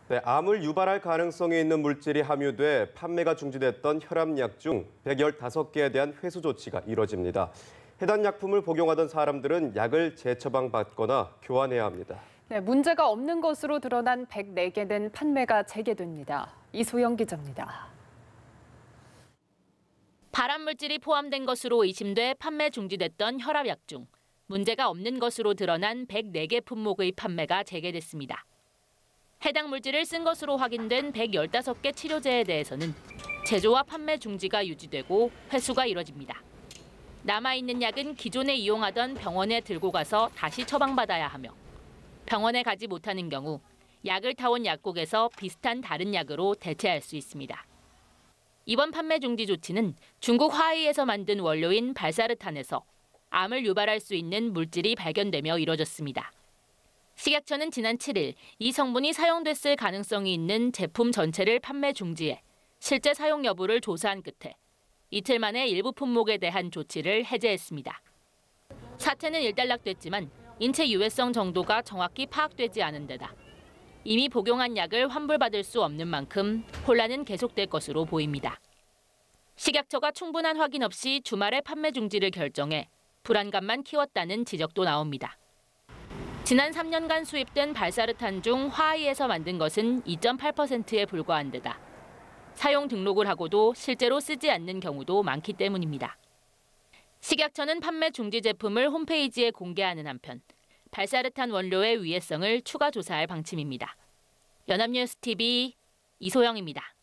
네, 암을 유발할 가능성이 있는 물질이 함유돼 판매가 중지됐던 혈압약 중 115개에 대한 회수 조치가 이뤄집니다. 해당 약품을 복용하던 사람들은 약을 재처방받거나 교환해야 합니다. 네, 문제가 없는 것으로 드러난 104개는 판매가 재개됩니다. 이소영 기자입니다. 발암물질이 포함된 것으로 의심돼 판매 중지됐던 혈압약 중 문제가 없는 것으로 드러난 104개 품목의 판매가 재개됐습니다. 해당 물질을 쓴 것으로 확인된 115개 치료제에 대해서는 제조와 판매 중지가 유지되고 회수가 이뤄집니다. 남아있는 약은 기존에 이용하던 병원에 들고 가서 다시 처방받아야 하며 병원에 가지 못하는 경우 약을 타온 약국에서 비슷한 다른 약으로 대체할 수 있습니다. 이번 판매 중지 조치는 중국 화이에서 만든 원료인 발사르탄에서 암을 유발할 수 있는 물질이 발견되며 이뤄졌습니다. 식약처는 지난 7일 이 성분이 사용됐을 가능성이 있는 제품 전체를 판매 중지해 실제 사용 여부를 조사한 끝에 이틀 만에 일부 품목에 대한 조치를 해제했습니다. 사태는 일단락됐지만 인체 유해성 정도가 정확히 파악되지 않은 데다 이미 복용한 약을 환불받을 수 없는 만큼 혼란은 계속될 것으로 보입니다. 식약처가 충분한 확인 없이 주말에 판매 중지를 결정해 불안감만 키웠다는 지적도 나옵니다. 지난 3년간 수입된 발사르탄 중 화이에서 만든 것은 2.8%에 불과한 데다 사용 등록을 하고도 실제로 쓰지 않는 경우도 많기 때문입니다. 식약처는 판매 중지 제품을 홈페이지에 공개하는 한편 발사르탄 원료의 위해성을 추가 조사할 방침입니다. 연합뉴스 TV 이소영입니다.